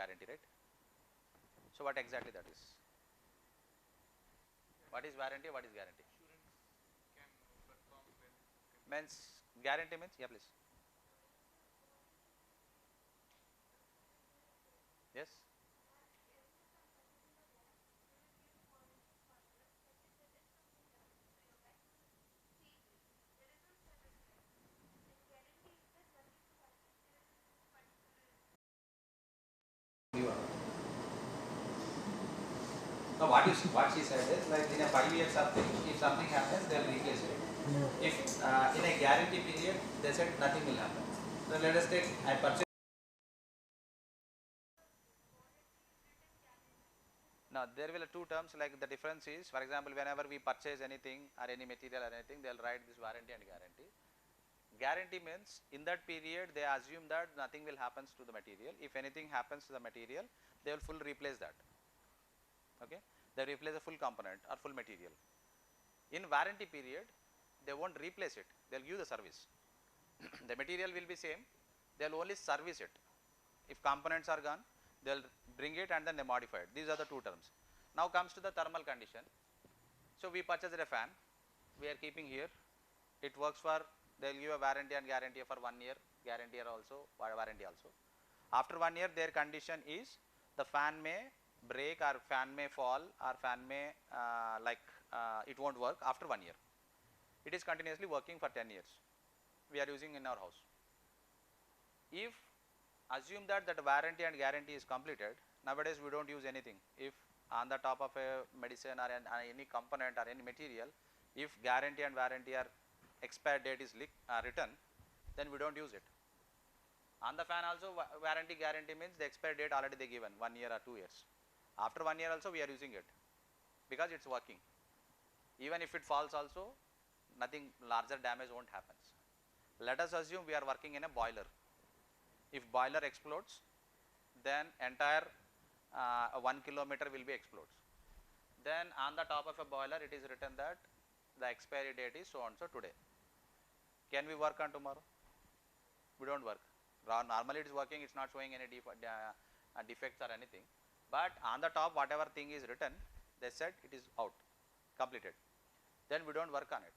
guarantee, right? So what exactly that is? What is warranty? What is guarantee? Means guarantee means, yeah, please. Yes. No, what she said is like in a 5 year something, if something happens, they'll replace it. If in a guarantee period, they said nothing will happen. So let us take, I purchase. Now there will be two terms, like the difference is, for example, whenever we purchase anything or any material or anything, they'll write this warranty and guarantee. Guarantee means in that period they assume that nothing will happen to the material. If anything happens to the material, they will full replace that. Okay, they replace the full component or full material. In warranty period, they won't replace it, they'll give the service. The material will be same, they'll only service it. If components are gone, they'll bring it and then they modify it. These are the two terms. Now comes to the thermal condition. So we purchased a fan, we are keeping here, it works for, they'll give a warranty and guarantee for 1 year, guarantee also, warranty also. After 1 year, their condition is the fan may break or fan may fall or fan may it won't work after 1 year. It is continuously working for 10 years. We are using in our house. If assume that warranty and guarantee is completed, nowadays we don't use anything. If on the top of a medicine or any component or any material, if guarantee and warranty are expired date is written, then we don't use it. On the fan also, warranty guarantee means the expired date already they given 1 year or 2 years. After 1 year also we are using it because it's working. Even if it falls also, nothing larger damage won't happen. Let us assume we are working in a boiler. If boiler explodes, then entire 1 kilometer will be explodes. Then on the top of a boiler it is written that the expiry date is so and so today. Can we work on tomorrow? We don't work. Normally it is working, it's not showing any defects or anything. But on the top, whatever thing is written, they said it is out, completed. Then we don't work on it.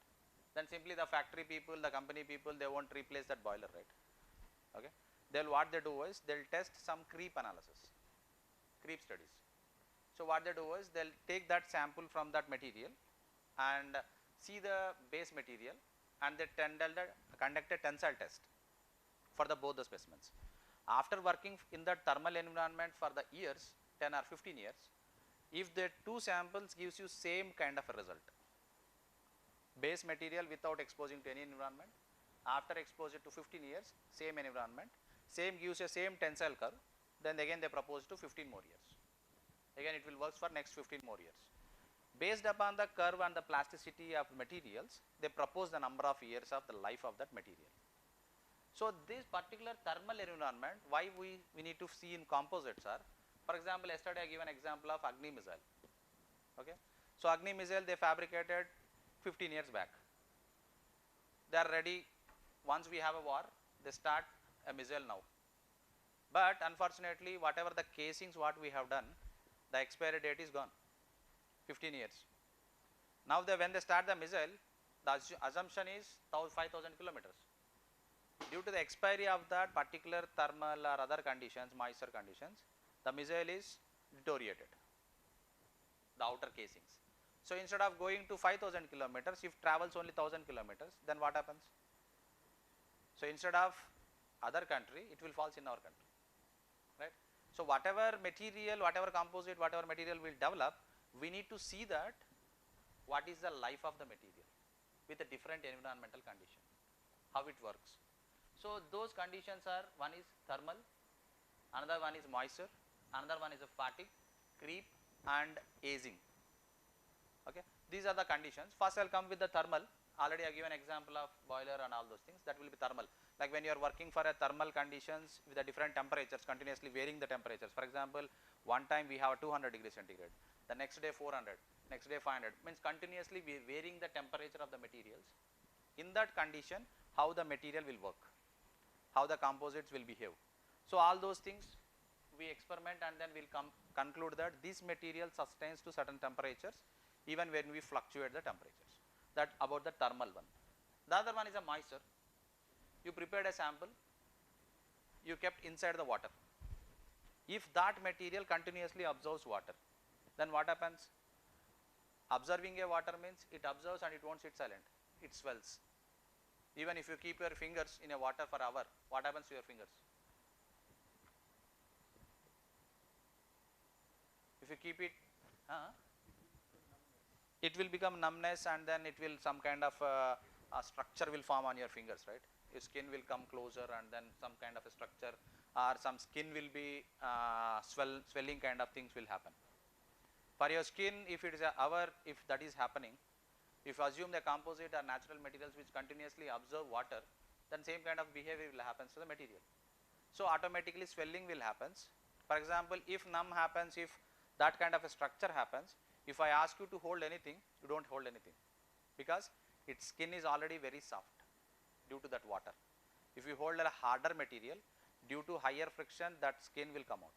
Then simply the factory people, the company people, they won't replace that boiler, right? Okay. They'll, what they do is they'll test some creep analysis, creep studies. So what they do is they'll take that sample from that material and see the base material, and they conduct a tensile test for both the specimens. After working in the thermal environment for the years, 10 or 15 years, if the two samples gives you same kind of a result, base material without exposing to any environment, after exposure to 15 years, same environment, same gives a same tensile curve, then again they propose to 15 more years. Again it will work for next 15 more years. Based upon the curve and the plasticity of materials, they propose the number of years of the life of that material. So this particular thermal environment, why we need to see in composites are, for example, yesterday I give an example of Agni missile. Okay. So Agni missile they fabricated 15 years back. They are ready. Once we have a war, they start a missile now. But unfortunately, whatever the casings what we have done, the expiry date is gone, 15 years. Now when they start the missile, the assumption is 5,000 kilometers. Due to the expiry of that particular thermal or other conditions, moisture conditions, the missile is deteriorated, the outer casings. So instead of going to 5,000 kilometers, if travels only 1,000 kilometers, then what happens? So instead of other country, it will fall in our country, right? So whatever material, whatever composite, whatever material will develop, we need to see that what is the life of the material with a different environmental condition, how it works. So those conditions are, one is thermal, another one is moisture, another one is a fatigue, creep and aging. Okay. These are the conditions. First I will come with the thermal. Already I give an example of boiler and all those things, that will be thermal. Like when you are working for a thermal conditions with the different temperatures, continuously varying the temperatures. For example, one time we have 200 degrees centigrade, the next day 400, next day 500, means continuously we varying the temperature of the materials. In that condition, how the material will work, how the composites will behave. So all those things we experiment and then we will conclude that this material sustains to certain temperatures even when we fluctuate the temperatures. That about the thermal one. The other one is a moisture. You prepared a sample, you kept inside the water. If that material continuously absorbs water, then what happens? Observing a water means it absorbs and it won't sit silent, it swells. Even if you keep your fingers in a water for an hour, what happens to your fingers? If you keep it, it will become numbness, and then it will some kind of a structure will form on your fingers, right? Your skin will come closer and then some kind of a structure or some skin will be swelling kind of things will happen. For your skin, if it is a hour, if that is happening, if you assume the composite or natural materials which continuously absorb water, then same kind of behavior will happen to the material. So automatically swelling will happens. For example, if numb happens, if that kind of a structure happens, if I ask you to hold anything, you don't hold anything because its skin is already very soft due to that water. If you hold a harder material, due to higher friction, that skin will come out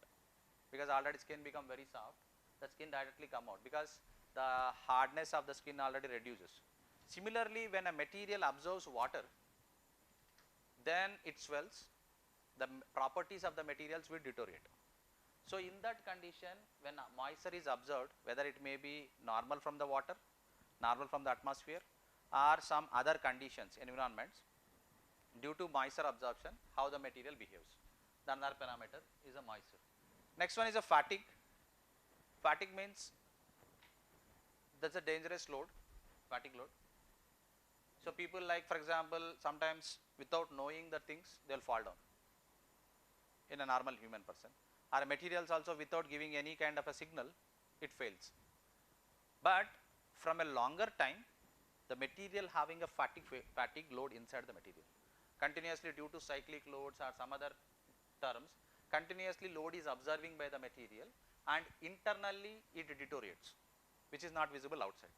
because already skin become very soft, the skin directly come out because the hardness of the skin already reduces. Similarly, when a material absorbs water, then it swells, the properties of the materials will deteriorate. So in that condition, when moisture is observed, whether it may be normal from the water, normal from the atmosphere, or some other conditions, environments, due to moisture absorption, how the material behaves. The another parameter is a moisture. Next one is a fatigue. Fatigue means that's a dangerous load, fatigue load. So people, like for example, sometimes without knowing the things, they will fall down in a normal human person. Or materials also without giving any kind of a signal, it fails. But from a longer time, the material having a fatigue load inside the material, continuously due to cyclic loads or some other terms, continuously load is observing by the material and internally it deteriorates, which is not visible outside.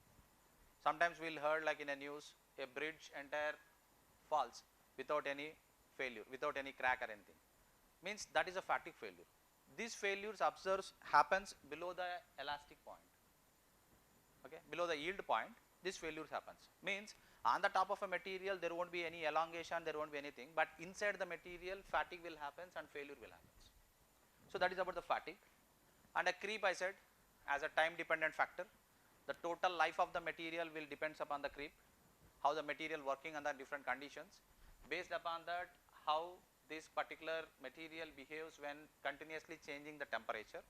Sometimes we will heard like in a news, a bridge entire falls without any failure, without any crack or anything, means that is a fatigue failure. These failures happens below the elastic point, okay, below the yield point, this failures happens. Means on the top of a material there won't be any elongation, there won't be anything, but inside the material fatigue will happen and failure will happen. So that is about the fatigue. And a creep, I said, as a time dependent factor. The total life of the material will depends upon the creep, how the material working under different conditions. Based upon that, how this particular material behaves when continuously changing the temperature,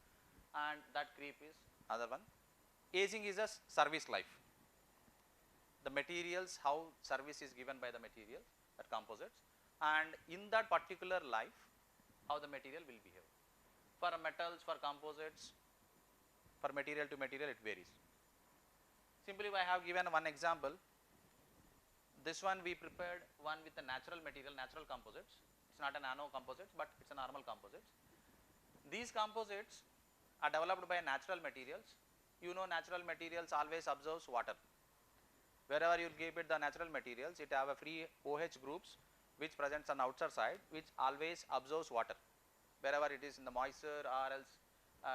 and that creep is other one. Aging is a service life. The materials, how service is given by the materials, that composites, and in that particular life, how the material will behave. For metals, for composites, for material to material, it varies. Simply I have given one example. This one we prepared one with a natural material, natural composites. It's not a nano composites, but it's a normal composites. These composites are developed by natural materials. You know, natural materials always absorbs water. Wherever you keep it the natural materials, it have a free OH groups which presents on outside side, which always absorbs water. Wherever it is in the moisture or else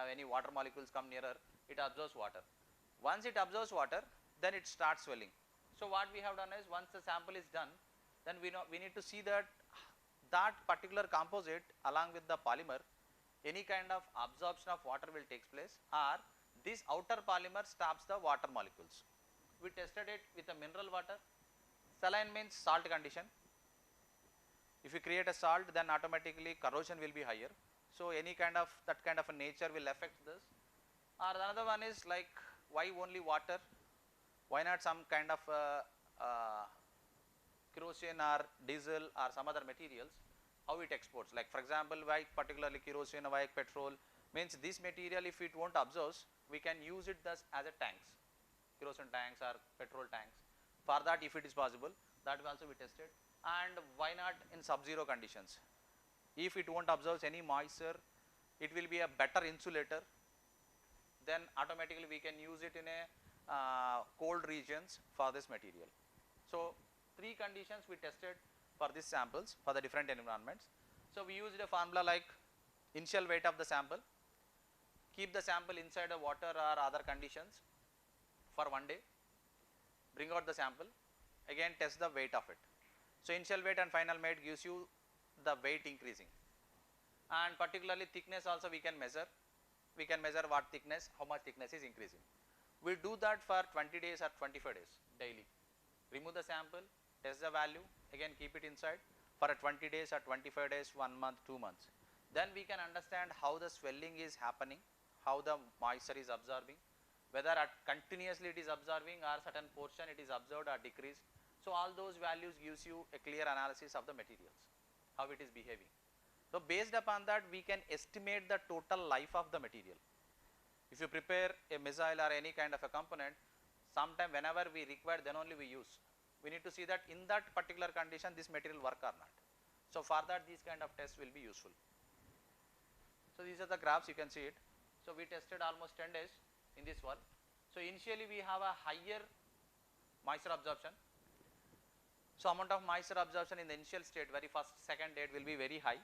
any water molecules come nearer, it absorbs water. Once it absorbs water, then it starts swelling. So what we have done is, once the sample is done, then we need to see that that particular composite along with the polymer, any kind of absorption of water will take place, or this outer polymer stops the water molecules. We tested it with a mineral water. Saline means salt condition. If you create a salt, then automatically corrosion will be higher. So any kind of that kind of a nature will affect this. Or another one is like, why only water? Why not some kind of kerosene or diesel or some other materials? How it exports? Like for example, why particularly kerosene, why petrol? Means this material, if it won't absorb, we can use it thus as a tanks, kerosene tanks or petrol tanks. For that, if it is possible, that will also be tested. And why not in sub-zero conditions? If it won't absorb any moisture, it will be a better insulator. Then automatically we can use it in a cold regions for this material. So three conditions we tested for these samples for the different environments. So we used a formula like initial weight of the sample, keep the sample inside the water or other conditions for 1 day, bring out the sample, again test the weight of it. So, initial weight and final weight gives you the weight increasing, and particularly thickness also we can measure what thickness, how much thickness is increasing. We do that for 20 days or 25 days daily. Remove the sample, test the value, again keep it inside for a 20 days or 25 days, 1 month, 2 months. Then we can understand how the swelling is happening, how the moisture is absorbing, whether continuously it is absorbing or certain portion it is absorbed or decreased. So, all those values gives you a clear analysis of the materials, how it is behaving. So, based upon that we can estimate the total life of the material. If you prepare a missile or any kind of a component, sometime whenever we require, then only we use. We need to see that in that particular condition this material work or not. So, for that these kind of tests will be useful. So, these are the graphs, you can see it. So, we tested almost 10 days in this one. So, initially we have a higher moisture absorption. So, amount of moisture absorption in the initial state, very first second date will be very high.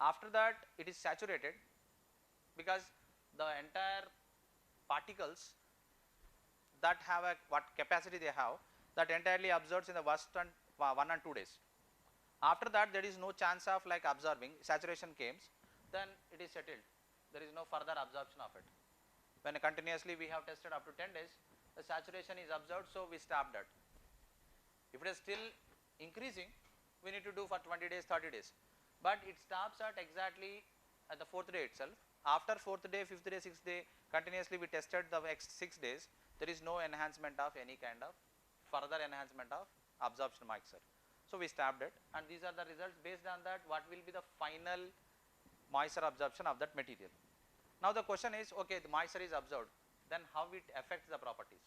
After that it is saturated, because the entire particles that have a what capacity they have, that entirely absorbs in the first 1 and 2 days. After that there is no chance of like absorbing, saturation comes, then it is settled, there is no further absorption of it. When continuously we have tested up to 10 days, the saturation is absorbed, so we stop that. If it is still increasing, we need to do for 20 days, 30 days, but it stops at exactly at the 4th day itself. After 4th day, 5th day, 6th day, continuously we tested the next 6 days, there is no enhancement of any kind of further enhancement of absorption moisture. So, we stopped it, and these are the results. Based on that, what will be the final moisture absorption of that material. Now, the question is, okay, the moisture is absorbed, then how it affects the properties?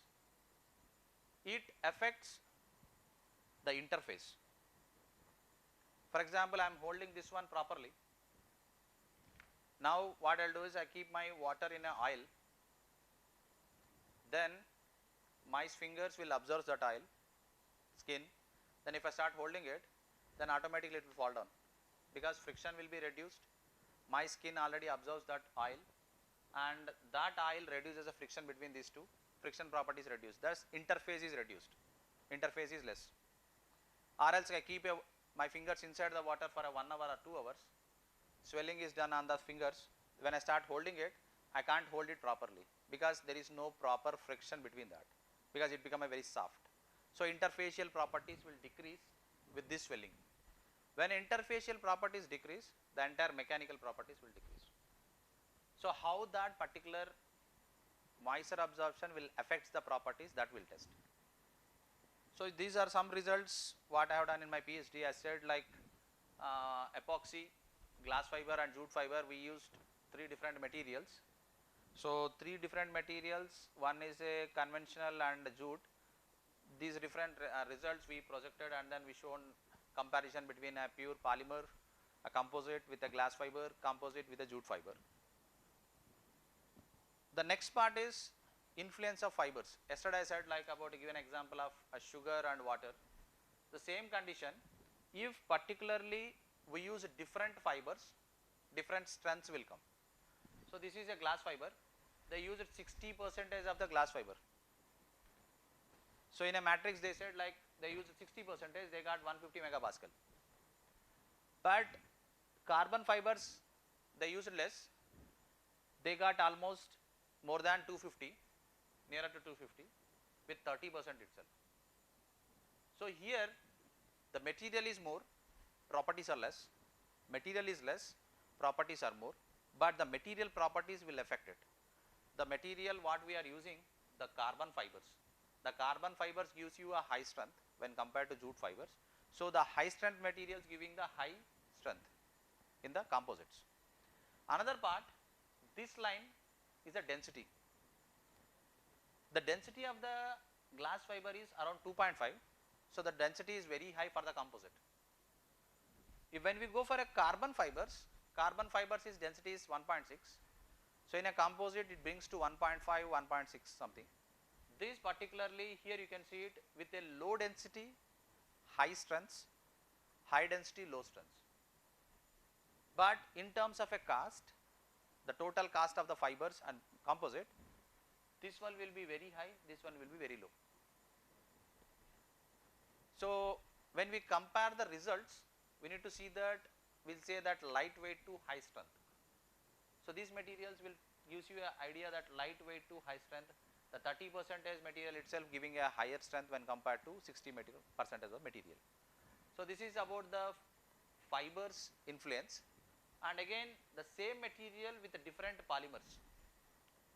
It affects the interface. For example, I am holding this one properly. Now, what I will do is I keep my water in a oil, then my fingers will absorb that oil, skin, then if I start holding it, then automatically it will fall down, because friction will be reduced, my skin already absorbs that oil, and that oil reduces the friction between these two, friction property is reduced, thus interface is reduced, interface is less. Or else I keep my fingers inside the water for a 1 hour or 2 hours, swelling is done on the fingers, when I start holding it, I can't hold it properly, because there is no proper friction between that, because it become a very soft. So, interfacial properties will decrease with this swelling. When interfacial properties decrease, the entire mechanical properties will decrease. So, how that particular moisture absorption will affect the properties, that will test. So, these are some results what I have done in my PhD. I said like epoxy, glass fiber and jute fiber, we used 3 different materials. So, 3 different materials, one is a conventional and jute. These different results we projected, and then we shown comparison between a pure polymer, a composite with a glass fiber, composite with a jute fiber. The next part is influence of fibers. Yesterday I said like about, to give an example of a sugar and water. The same condition, if particularly we use different fibers, different strengths will come. So, this is a glass fiber, they used 60% of the glass fiber. So, in a matrix they said like they used 60%, they got 150 megapascal. But carbon fibers they used less, they got almost more than 250, nearer to 250 with 30% itself. So, here the material is more, properties are less, material is less, properties are more, but the material properties will affect it. The material what we are using, the carbon fibers. The carbon fibers gives you a high strength when compared to jute fibers. So, the high strength materials giving the high strength in the composites. Another part, this line is the density. The density of the glass fiber is around 2.5. So, the density is very high for the composite. If when we go for a carbon fibers is density is 1.6. So, in a composite it brings to 1.5, 1.6 something. This particularly here you can see it with a low density, high strengths, high density, low strengths. but in terms of a cost, the total cost of the fibers and composite, this one will be very high, this one will be very low. So when we compare the results, we need to see that, we will say that lightweight to high strength. So these materials will gives you an idea that lightweight to high strength, the 30% material itself giving a higher strength when compared to 60% of material. So this is about the fibers influence, and again the same material with the different polymers.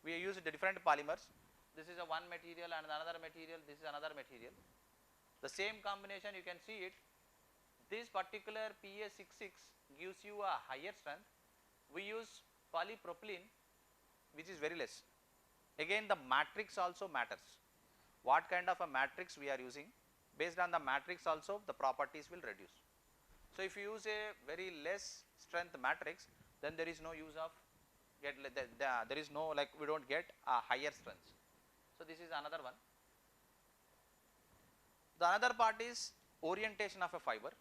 We use the different polymers. This is a one material and another material, this is another material. The same combination you can see it. This particular PA66 gives you a higher strength. We use polypropylene, which is very less. Again the matrix also matters. What kind of a matrix we are using, based on the matrix also the properties will reduce. So if you use a very less strength matrix, then there is no use of there is no, like, we don't get a higher strength. So this is another one. The another part is orientation of a fiber.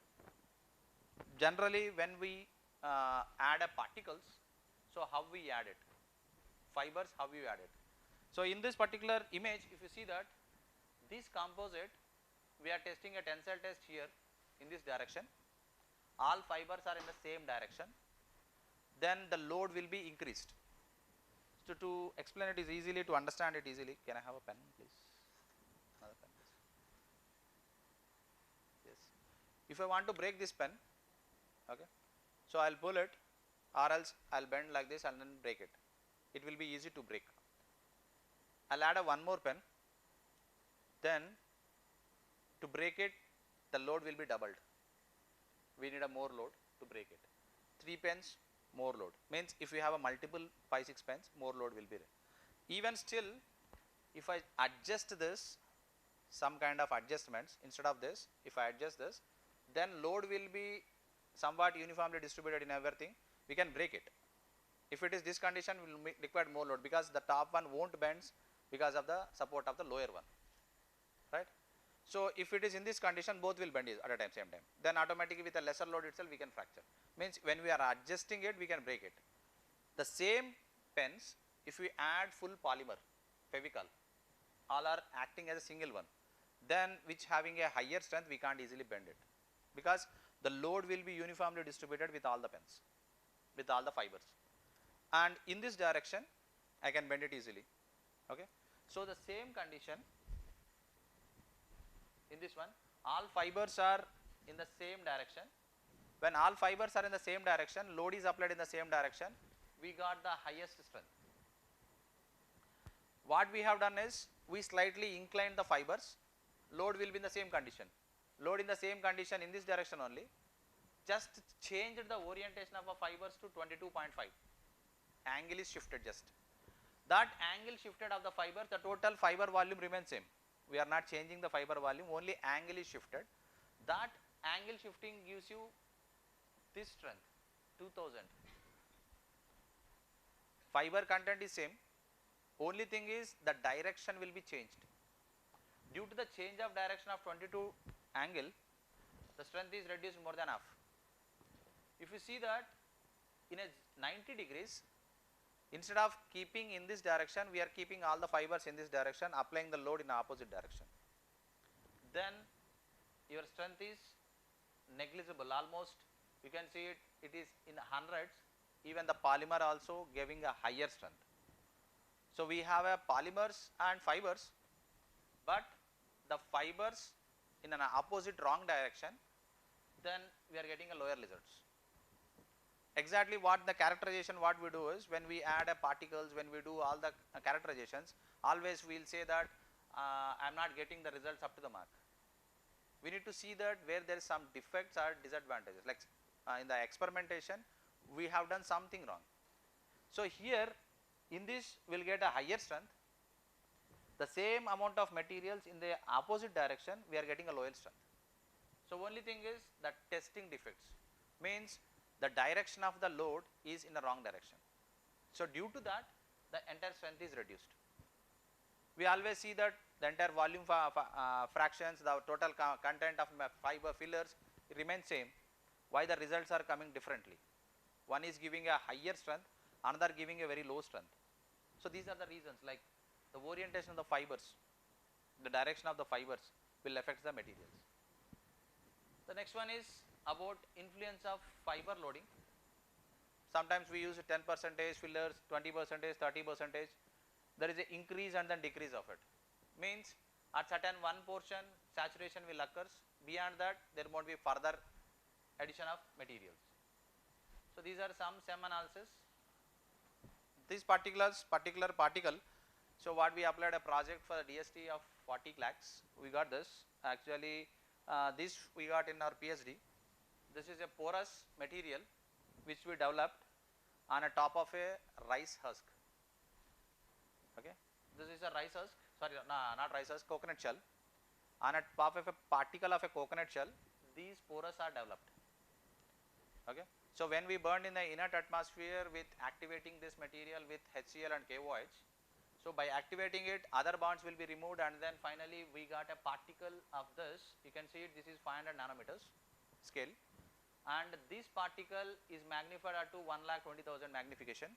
Generally when we add a particles, so how we add it, fibers, how we add it. So in this particular image, if you see that this composite, we are testing a tensile test here in this direction, all fibers are in the same direction, then the load will be increased. So to explain it is easily, to understand it easily, can I have a pen please? Another pen please. Yes. If I want to break this pen, okay, so I will pull it, or else I will bend like this and then break it. It will be easy to break. I will add a one more pen, then to break it the load will be doubled. We need a more load to break it. 3 pens, more load, means if we have a multiple 5-6 pens, more load will be there. Even still, if I adjust this, some kind of adjustments, instead of this, if I adjust this, then load will be somewhat uniformly distributed in everything, we can break it. If it is this condition, we will require more load, because the top one won't bend because of the support of the lower one, right. So if it is in this condition, both will bend at a same time, then automatically with a lesser load itself we can fracture, means when we are adjusting it we can break it. The same pens, if we add full polymer, Fevicol, all are acting as a single one, then which having a higher strength we can't easily bend it, because the load will be uniformly distributed with all the pens, with all the fibers, and in this direction I can bend it easily, okay. So the same condition in this one, all fibers are in the same direction. When all fibers are in the same direction, load is applied in the same direction, we got the highest strength. What we have done is, we slightly inclined the fibers, load will be in the same condition, load in the same condition in this direction only, just changed the orientation of the fibers to 22.5, angle is shifted just. That angle shifted of the fibers, the total fiber volume remains same. We are not changing the fiber volume, only angle is shifted. That angle shifting gives you this strength, 2000. Fiber content is same, only thing is the direction will be changed. Due to the change of direction of 22 angle, the strength is reduced more than half. If you see that in a 90 degrees, instead of keeping in this direction, we are keeping all the fibers in this direction, applying the load in the opposite direction. Then your strength is negligible, almost you can see it, it is in hundreds, even the polymer also giving a higher strength. So we have a polymers and fibers, but the fibers in an opposite wrong direction, then we are getting a lower results. Exactly what the characterization, what we do is, when we add a particles, when we do all the characterizations, always we will say that I am not getting the results up to the mark. We need to see that where there is some defects or disadvantages, like in the experimentation we have done something wrong. So here in this we will get a higher strength, the same amount of materials in the opposite direction we are getting a lower strength. So only thing is that testing defects, means the direction of the load is in the wrong direction. So due to that the entire strength is reduced. We always see that the entire volume fractions, the total content of fiber fillers remain same. Why the results are coming differently? One is giving a higher strength, another giving a very low strength. So these are the reasons, like the orientation of the fibers, the direction of the fibers will affect the materials. The next one is about influence of fiber loading. Sometimes we use 10% fillers, 20%, 30%. There is an increase and then decrease of it. Means at certain one portion saturation will occurs. Beyond that there won't be further addition of materials. So these are some SEM analysis. This particular particle. So what we applied a project for the DST of 40 lakhs. We got this. Actually, this we got in our PhD. This is a porous material which we developed on a top of a rice husk. Okay, this is a rice husk. Sorry, not rice husk, coconut shell. On a top of a particle of a coconut shell, these pores are developed. Okay. So when we burned in the inert atmosphere with activating this material with HCl and KOH, so by activating it, other bonds will be removed, and then finally we got a particle of this. You can see it, this is 500 nanometers scale, and this particle is magnified up to 1,20,000 magnification,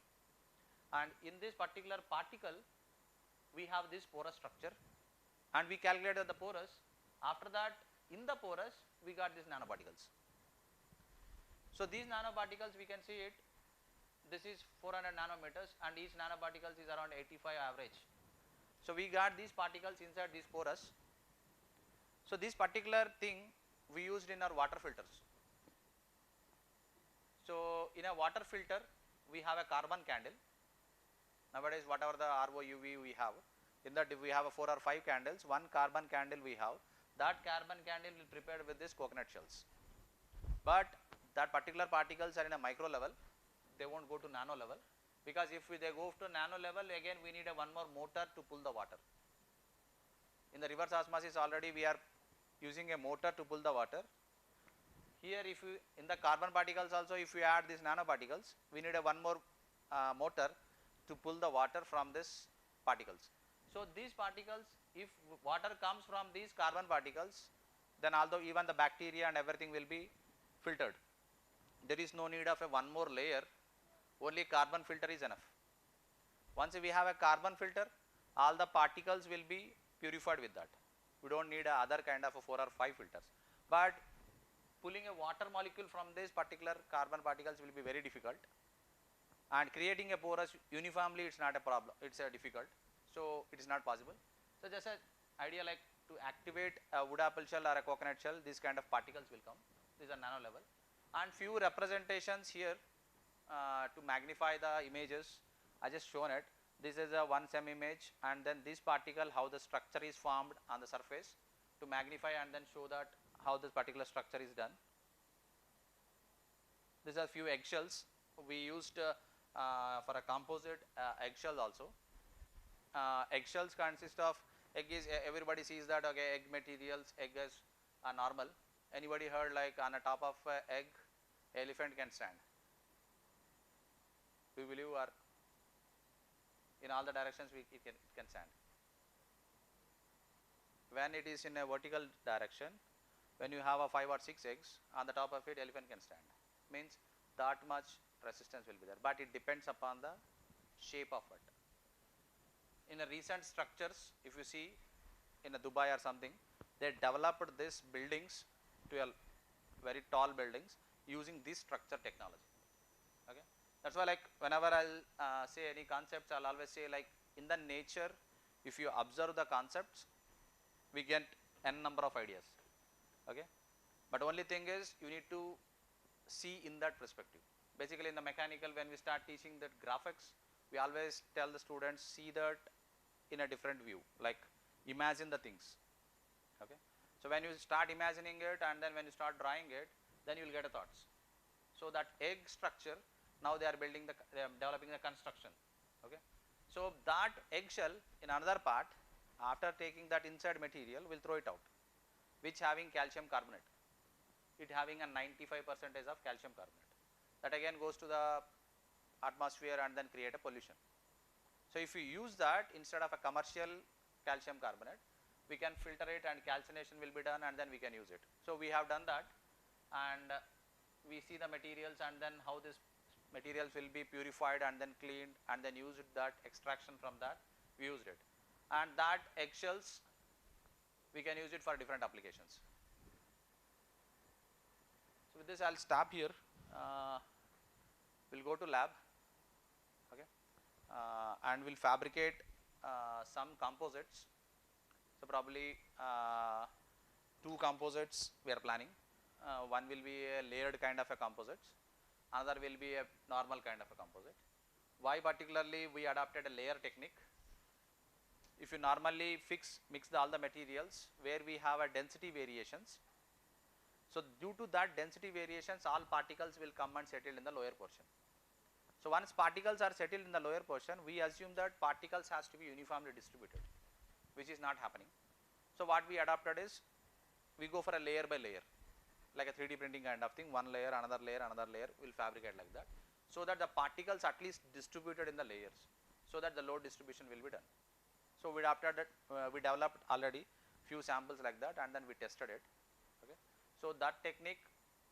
and in this particular particle we have this porous structure, and we calculated the porous. After that, in the porous we got these nanoparticles. So these nanoparticles, we can see it, this is 400 nanometers and each nanoparticles is around 85 average. So we got these particles inside these porous. So this particular thing we used in our water filters. So in a water filter we have a carbon candle. Nowadays whatever the ROUV we have, in that we have a 4 or 5 candles, one carbon candle we have, that carbon candle will prepared with this coconut shells. But that particular particles are in a micro level, they won't go to nano level, because if they go to nano level, again we need a one more motor to pull the water. In the reverse osmosis already we are using a motor to pull the water. Here if you, in the carbon particles also, if you add these nanoparticles, we need a one more motor to pull the water from these particles. So these particles, if water comes from these carbon particles, then although even the bacteria and everything will be filtered, there is no need of a one more layer, only carbon filter is enough. Once we have a carbon filter, all the particles will be purified with that. We don't need a other kind of a 4 or 5 filters. But pulling a water molecule from this particular carbon particles will be very difficult, and creating a porous uniformly it's not a problem, it's difficult. So it is not possible. So just an idea like to activate a wood apple shell or a coconut shell, these kind of particles will come. These are nano level. And few representations here to magnify the images. I just shown it. This is a 1 SEM image, and then this particle, how the structure is formed on the surface, to magnify and then show that how this particular structure is done. These are few eggshells we used for a composite eggshell also. Eggshells consist of, egg is, everybody sees that, okay, egg materials, egg is normal. Anybody heard like on the top of egg elephant can stand? Do you believe, or in all the directions it can stand? When it is in a vertical direction, when you have a 5 or 6 eggs, on the top of it elephant can stand. Means that much resistance will be there, but it depends upon the shape of it. In a recent structures, if you see in a Dubai or something, they developed these buildings to a very tall buildings using this structure technology. Okay, that's why like whenever I'll say any concepts, I'll always say like in the nature, if you observe the concepts, we get n number of ideas. Okay, but only thing is you need to see in that perspective. Basically in the mechanical, when we start teaching that graphics, we always tell the students, see that in a different view, like imagine the things. Okay, so when you start imagining it and then when you start drawing it, then you will get a thoughts. So that egg structure, now they are building the, they are developing the construction. Okay, so that eggshell in another part, after taking that inside material, will throw it out, which having calcium carbonate, it having a 95% of calcium carbonate, that again goes to the atmosphere and then create a pollution. So if you use that instead of a commercial calcium carbonate, we can filter it and calcination will be done and then we can use it. So we have done that, and we see the materials and then how this materials will be purified and then cleaned and then used that extraction from that we used it, and that eggshells we can use it for different applications. So with this I will stop here, we will go to lab, okay, and we will fabricate some composites. So probably 2 composites we are planning, one will be a layered kind of a composites, another will be a normal kind of a composite. Why particularly we adopted a layer technique? If you normally mix all the materials where we have a density variations, so due to that density variations all particles will come and settle in the lower portion. So once particles are settled in the lower portion, we assume that particles has to be uniformly distributed, which is not happening. So what we adopted is we go for a layer by layer, like a 3D printing kind of thing, one layer, another layer, another layer, we will fabricate like that, so that the particles at least distributed in the layers, so that the load distribution will be done. So we adopted that, we developed already few samples like that and then we tested it, okay. So that technique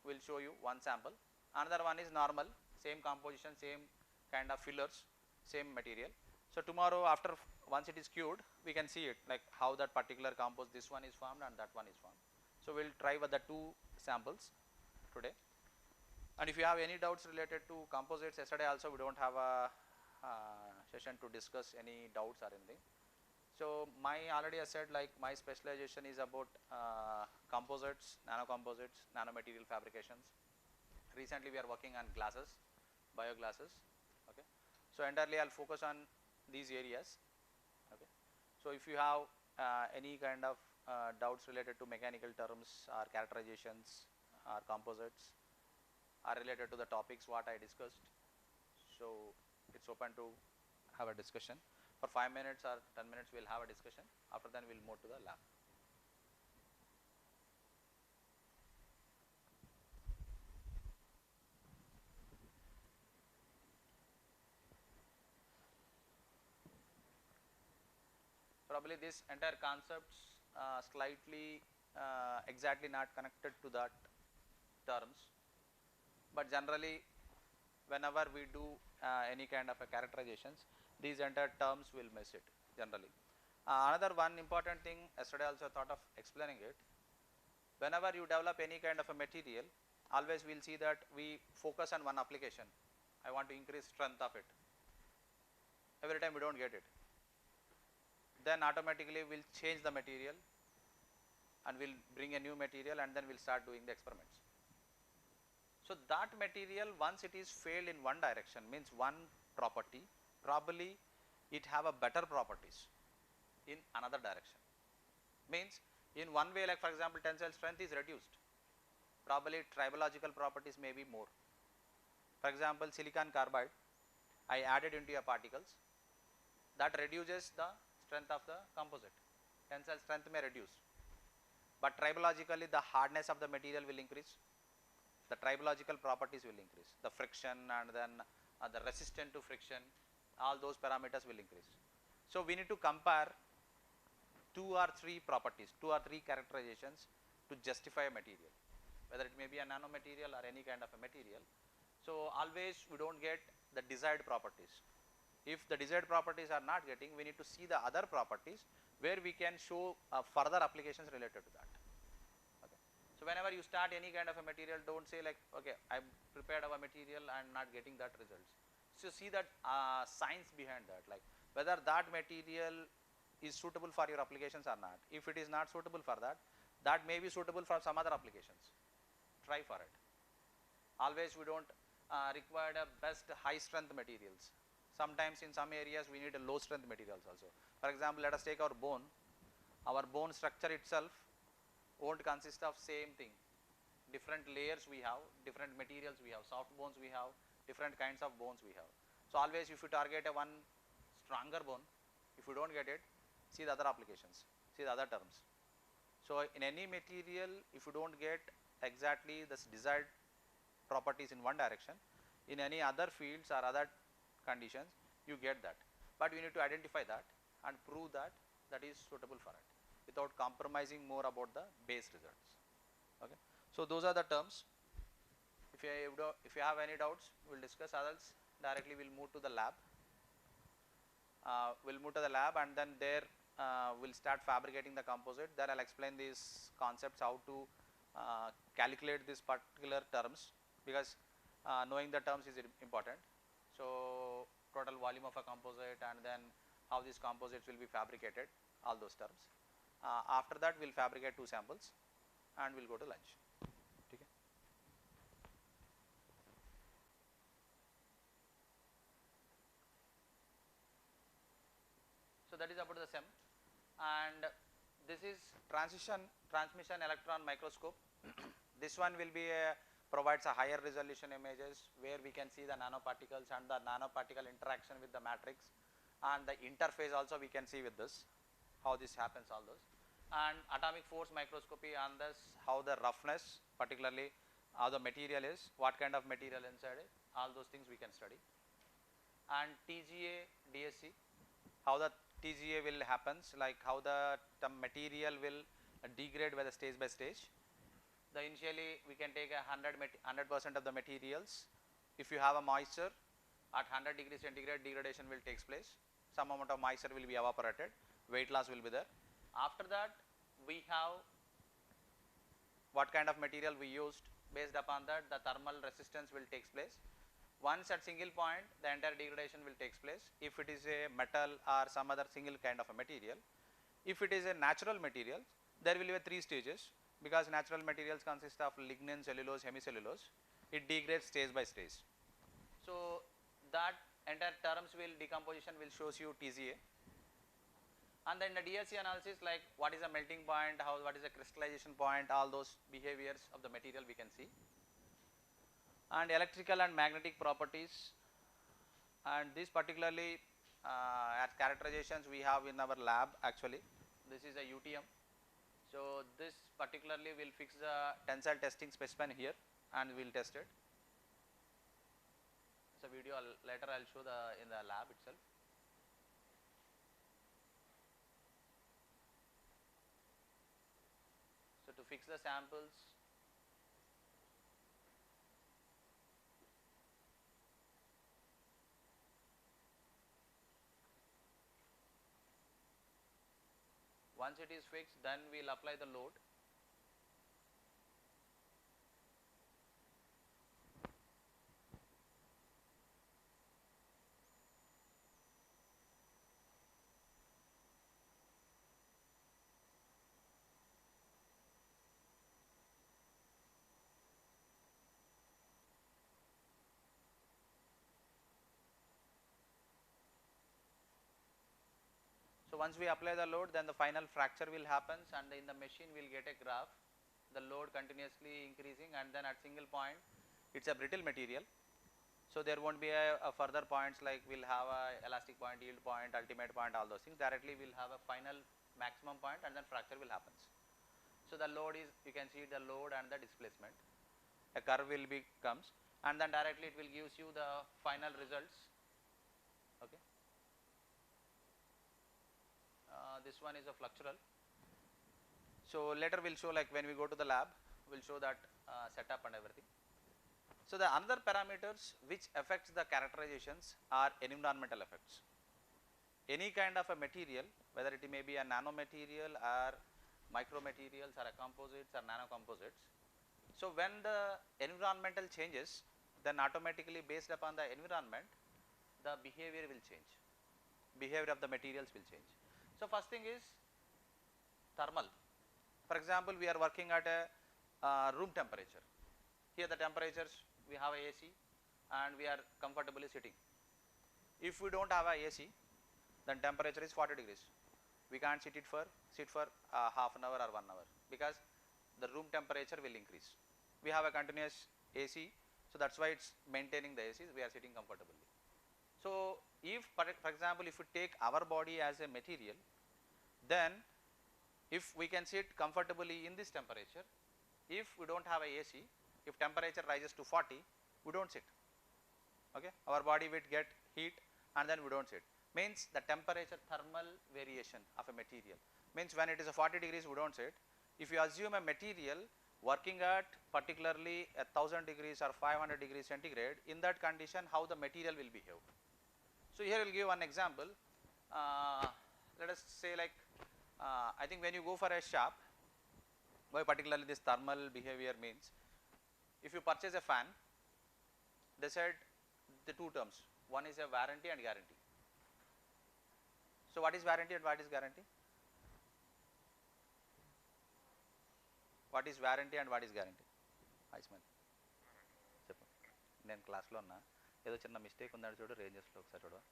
will show you one sample, another one is normal, same composition, same kind of fillers, same material. So tomorrow after once it is cured, we can see it like how that particular compost, this one is formed and that one is formed. So we will try with the 2 samples today, and if you have any doubts related to composites, yesterday also we do not have a session to discuss any doubts or anything. So already I said like my specialization is about composites, nanocomposites, nanomaterial fabrications. Recently we are working on glasses, bioglasses, okay. So entirely I will focus on these areas, okay. So if you have any kind of doubts related to mechanical terms or characterizations or composites are related to the topics what I discussed, so it's open to have a discussion. For 5 minutes or 10 minutes we will have a discussion, after then we will move to the lab. Probably this entire concepts slightly exactly not connected to that terms, but generally whenever we do any kind of a characterizations, these entire terms will miss it generally. Another one important thing, yesterday also I thought of explaining it, whenever you develop any kind of a material, always we will see that we focus on one application, I want to increase strength of it, every time we do not get it, then automatically we will change the material and we will bring a new material and then we will start doing the experiments. So that material once it is failed in one direction, means one property, probably it have a better properties in another direction, means in one way, like for example tensile strength is reduced, probably tribological properties may be more. For example silicon carbide I added into your particles, that reduces the strength of the composite, tensile strength may reduce, but tribologically the hardness of the material will increase, the tribological properties will increase, the friction and then the resistance to friction, all those parameters will increase. So we need to compare 2 or 3 properties, 2 or 3 characterizations to justify a material, whether it may be a nanomaterial or any kind of a material. So always we do not get the desired properties. If the desired properties are not getting, we need to see the other properties where we can show further applications related to that. Okay. So whenever you start any kind of a material, do not say like, okay, I prepared our material and not getting that results. So see that science behind that, like whether that material is suitable for your applications or not. If it is not suitable for that, that may be suitable for some other applications. Try for it. Always we do not require the best high strength materials. Sometimes in some areas we need a low strength materials also. For example, let us take our bone structure itself won't consist of same thing, different layers we have, different materials we have, soft bones we have, different kinds of bones we have. So always if you target a one stronger bone, if you do not get it, see the other applications, see the other terms. So in any material, if you do not get exactly this desired properties in one direction, in any other fields or other conditions you get that, but you need to identify that and prove that that is suitable for it without compromising more about the base results. Okay. So those are the terms. If if you have any doubts, we will discuss, others directly we will move to the lab. We'll move to the lab, and then there we'll start fabricating the composite. There I'll explain these concepts, how to calculate these particular terms, because knowing the terms is important. So total volume of a composite, and then how these composites will be fabricated, all those terms. After that we'll fabricate 2 samples and we'll go to lunch. Okay. So that is about the SEM, and this is transmission electron microscope. This one will be provides a higher resolution images where we can see the nanoparticles and the nanoparticle interaction with the matrix, and the interface also we can see with this, how this happens, all those. And atomic force microscopy on this, how the roughness, particularly how the material is, what kind of material inside it, all those things we can study. And TGA, DSC, how the TGA will happens, like how the material will degrade by the stage by stage. The initially we can take 100% of the materials. If you have a moisture at 100 degrees centigrade, degradation will take place. Some amount of moisture will be evaporated, weight loss will be there. After that we have what kind of material we used, based upon that the thermal resistance will take place. Once at single point the entire degradation will take place, if it is a metal or some other single kind of a material. If it is a natural material, there will be 3 stages, because natural materials consist of lignin, cellulose, hemicellulose. It degrades stage by stage. So that entire terms will decomposition will shows you TGA. And then the DSC analysis, like what is the melting point, what is the crystallization point, all those behaviors of the material we can see. And electrical and magnetic properties, and this particularly as characterizations we have in our lab actually. This is a UTM. So this particularly will fix the tensile testing specimen here and we will test it. It's a video, later I will show in the lab itself. So to fix the samples, once it is fixed, then we will apply the load. So once we apply the load, then the final fracture will happen, and in the machine we will get a graph, the load continuously increasing, and then at single point it's a brittle material. So there won't be a further points, like we'll have a elastic point, yield point, ultimate point, all those things. Directly we'll have a final maximum point, and then fracture will happen. So the load is, you can see the load and the displacement. A curve will be comes, and then directly it will gives you the final results. Okay. This one is a fluxural. So later we'll show, like when we go to the lab, we'll show that setup and everything. So the another parameters which affects the characterizations are environmental effects. Any kind of a material, whether it may be a nanomaterial or micromaterials or a composites or nanocomposites. So when the environmental changes, then automatically based upon the environment, the behavior will change. Behavior of the materials will change. So first thing is thermal. For example, we are working at a room temperature. Here the temperatures, we have a AC and we are comfortably sitting. If we don't have a AC, then temperature is 40 degrees. We can't sit for half an hour or 1 hour, because the room temperature will increase. We have a continuous AC, so that's why it's maintaining the AC, we are sitting comfortably. So if for example, if we take our body as a material, then if we can sit comfortably in this temperature, if we don't have a AC, if temperature rises to 40, we don't sit. Okay, our body will get heat and then we don't sit. Means the temperature thermal variation of a material. Means when it is a 40 degrees we don't sit. If you assume a material working at particularly 1000 degrees or 500 degrees centigrade, in that condition how the material will behave. So here I will give one example. Let us say like I think when you go for a shop, why particularly this thermal behavior means, if you purchase a fan, they said the two terms, one is a warranty and guarantee. So what is warranty and what is guarantee? What is warranty and what is guarantee? Iceman చెప్పు, నేను క్లాస్లో ఉన్నా, ఏదో చిన్న mistake ఉందని చూడు, రేంజెస్లో ఒకసారి చూడవా?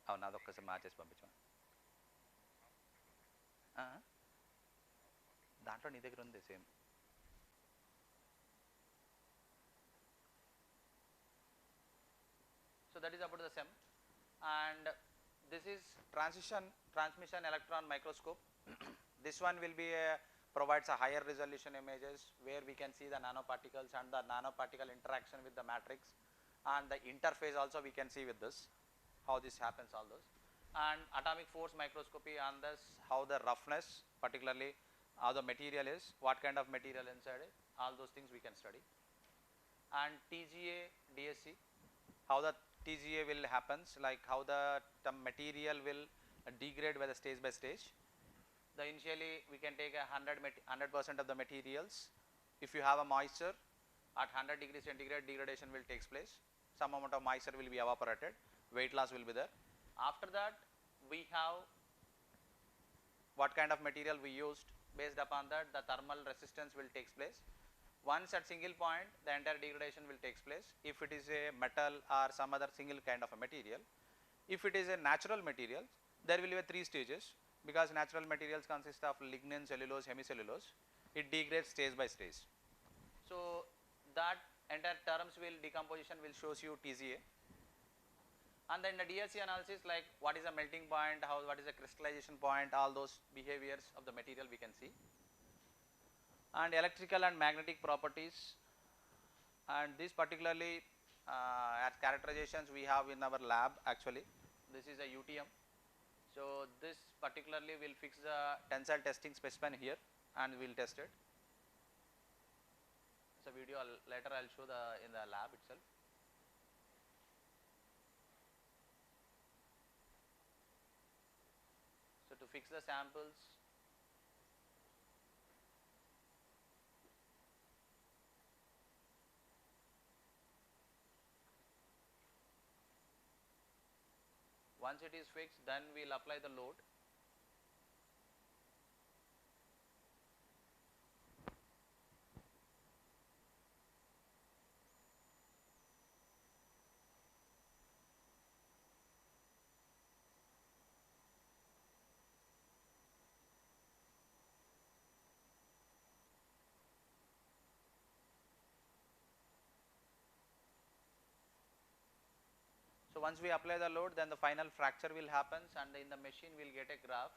అవును, అదొక్కసారి మార్చేసి పంపించమా. దాంట్లో నీ దగ్గర ఉంది same. So that is about the SEM, and this is transmission electron microscope. This one will be provides a higher resolution images where we can see the nanoparticles and the nanoparticle interaction with the matrix, and the interface also we can see with this, how this happens, all those. And atomic force microscopy on this, how the roughness, particularly how the material is, what kind of material inside it, all those things we can study. And TGA, DSC, how the TGA will happens, like how the material will degrade by the stage by stage. The initially we can take 100% of the materials. If you have a moisture at 100 degrees centigrade, degradation will take place. Some amount of moisture will be evaporated, weight loss will be there. After that we have what kind of material we used. Based upon that the thermal resistance will take place. Once at single point the entire degradation will take place. If it is a metal or some other single kind of a material, if it is a natural material, there will be 3 stages, because natural materials consist of lignin, cellulose, hemicellulose. It degrades stage by stage. So that entire terms will decomposition will shows you TGA. And then the DSC analysis, like what is the melting point, what is the crystallization point, all those behaviors of the material we can see. And electrical and magnetic properties, and this particularly as characterizations we have in our lab. Actually this is a UTM, so this particularly will fix the tensile testing specimen here and we will test it. It's a video, later I will show in the lab itself. So to fix the samples, once it is fixed, then we will apply the load. So once we apply the load, then the final fracture will happen, and in the machine we will get a graph,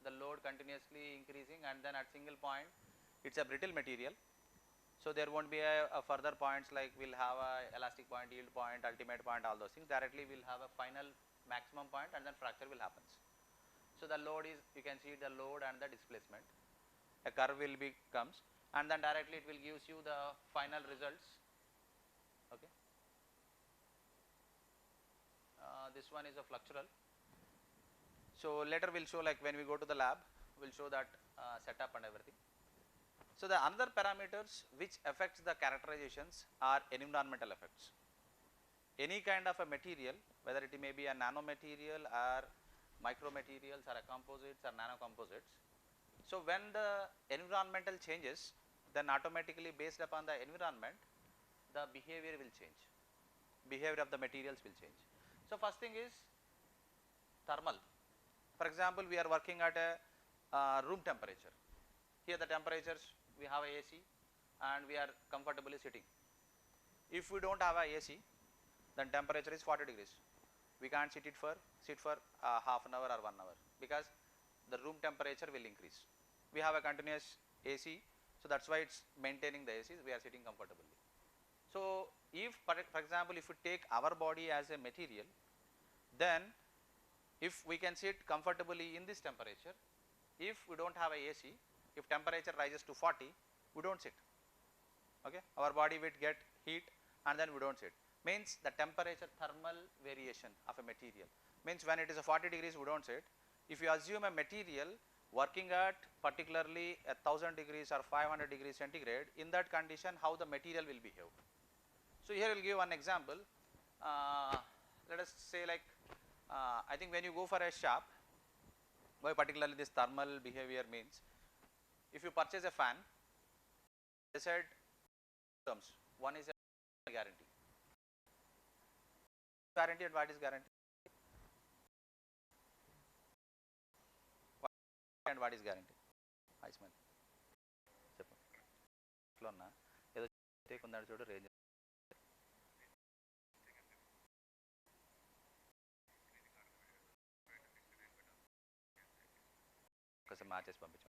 the load continuously increasing, and then at single point it's a brittle material. So there won't be a further points, like we'll have a elastic point, yield point, ultimate point, all those things. Directly we'll have a final maximum point, and then fracture will happen. So the load is, you can see the load and the displacement. A curve will be comes, and then directly it will gives you the final results. Okay. This one is a fluxural. So later we'll show, like when we go to the lab, we'll show that setup and everything. So the another parameters which affects the characterizations are environmental effects. Any kind of a material, whether it may be a nanomaterial or micromaterials or a composites or nanocomposites. So when the environmental changes, then automatically based upon the environment, the behavior will change. Behavior of the materials will change. So first thing is thermal. For example, we are working at a room temperature. Here the temperatures, we have a AC and we are comfortably sitting. If we don't have a AC, then temperature is 40 degrees. We can't sit for half an hour or 1 hour, because the room temperature will increase. We have a continuous AC, so that's why it's maintaining the AC, we are sitting comfortably. So if for example if we take our body as a material, then if we can sit comfortably in this temperature, if we don't have a AC, if temperature rises to 40, we don't sit. Okay, our body will get heat and then we don't sit. Means the temperature thermal variation of a material. Means when it is a 40 degrees we don't sit. If you assume a material working at particularly 1000 degrees or 500 degrees centigrade, in that condition how the material will behave. So here I will give one example. Let us say like I think when you go for a shop, why particularly this thermal behavior means, if you purchase a fan, they said terms, one is a guarantee. Guarantee and what is guarantee? And what is guarantee? I smell. ఏదో కొందాడు చూడు range ఒకసారి మార్చేసి పంపించాం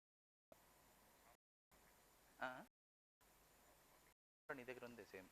నీ దగ్గర ఉంది same